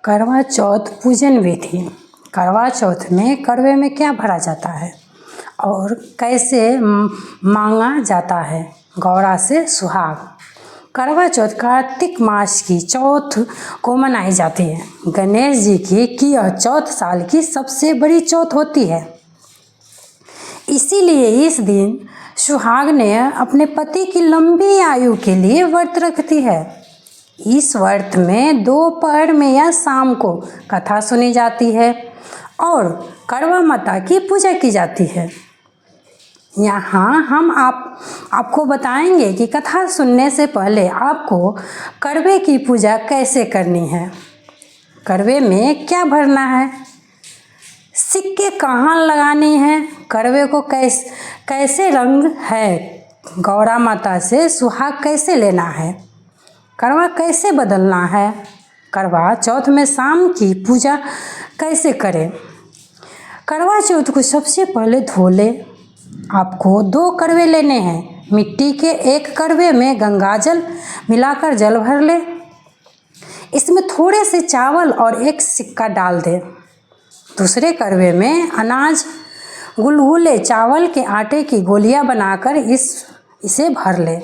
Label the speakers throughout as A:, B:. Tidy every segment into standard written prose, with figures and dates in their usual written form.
A: करवा चौथ पूजन विधि। करवा चौथ में करवे में क्या भरा जाता है और कैसे मांगा जाता है। गौरा से सुहाग। करवा चौथ कार्तिक मास की चौथ को मनाई जाती है। गणेश जी की यह चौथ साल की सबसे बड़ी चौथ होती है। इसीलिए इस दिन सुहाग ने अपने पति की लंबी आयु के लिए व्रत रखती है। इस व्रत में दोपहर में या शाम को कथा सुनी जाती है और करवा माता की पूजा की जाती है। यहाँ हम आपको बताएंगे कि कथा सुनने से पहले आपको करवे की पूजा कैसे करनी है, करवे में क्या भरना है, सिक्के कहाँ लगानी है, करवे को कैसे रंग है, गौरा माता से सुहाग कैसे लेना है, करवा कैसे बदलना है, करवा चौथ में शाम की पूजा कैसे करें। करवा चौथ को सबसे पहले धो ले। आपको 2 करवे लेने हैं। मिट्टी के एक करवे में गंगा जल मिलाकर जल भर ले। इसमें थोड़े से चावल और एक सिक्का डाल दे। दूसरे करवे में अनाज गुलगुले चावल के आटे की गोलियां बनाकर इसे भर ले।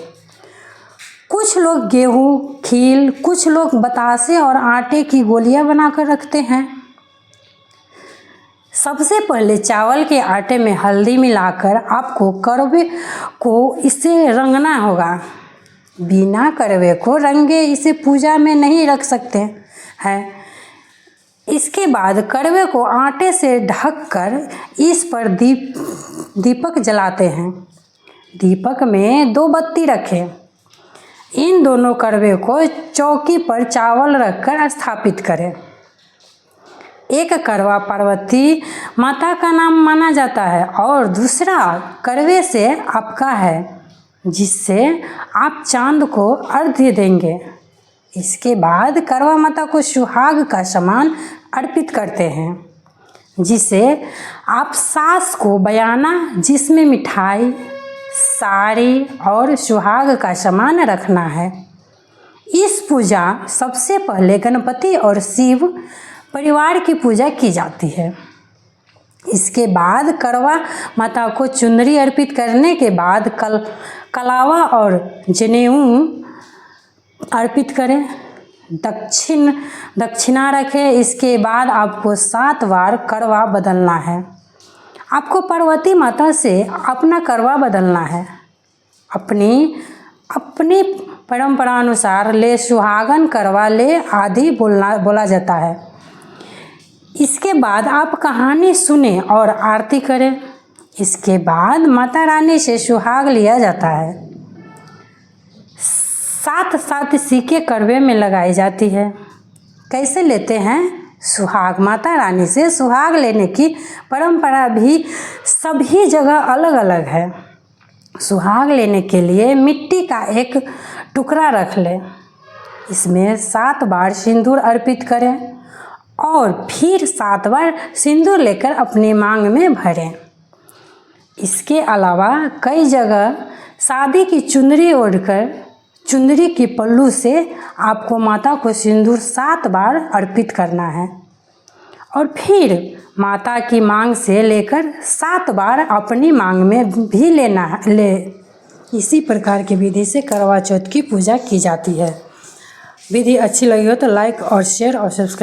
A: कुछ लोग गेहूँ खील, कुछ लोग बतासे और आटे की गोलियां बनाकर रखते हैं। सबसे पहले चावल के आटे में हल्दी मिलाकर आपको करवे को इसे रंगना होगा। बिना करवे को रंगे इसे पूजा में नहीं रख सकते हैं। इसके बाद करवे को आटे से ढककर इस पर दीपक जलाते हैं। दीपक में 2 बत्ती रखें। इन दोनों करवे को चौकी पर चावल रखकर स्थापित करें। एक करवा पार्वती माता का नाम माना जाता है और दूसरा करवे से आपका है, जिससे आप चांद को अर्घ्य देंगे। इसके बाद करवा माता को सुहाग का सामान अर्पित करते हैं, जिसे आप सास को बयाना, जिसमें मिठाई, साड़ी और सुहाग का सामान रखना है। इस पूजा सबसे पहले गणपति और शिव परिवार की पूजा की जाती है। इसके बाद करवा माता को चुनरी अर्पित करने के बाद कलावा और जनेऊ अर्पित करें। दक्षिणा रखें। इसके बाद आपको 7 बार करवा बदलना है। आपको पार्वती माता से अपना करवा बदलना है। अपनी परंपरा अनुसार ले सुहागन करवा ले आदि बोला जाता है। इसके बाद आप कहानी सुने और आरती करें। इसके बाद माता रानी से सुहाग लिया जाता है। 7 सिक्के करवे में लगाई जाती है। कैसे लेते हैं सुहाग। माता रानी से सुहाग लेने की परंपरा भी सभी जगह अलग अलग है। सुहाग लेने के लिए मिट्टी का एक टुकड़ा रख लें। इसमें 7 बार सिंदूर अर्पित करें और फिर 7 बार सिंदूर लेकर अपनी मांग में भरें। इसके अलावा कई जगह शादी की चुनरी ओढ़कर चुनरी की पल्लू से आपको माता को सिंदूर 7 बार अर्पित करना है और फिर माता की मांग से लेकर 7 बार अपनी मांग में भी लेना है। इसी प्रकार की विधि से करवा चौथ की पूजा की जाती है। विधि अच्छी लगी हो तो लाइक और शेयर और सब्सक्राइब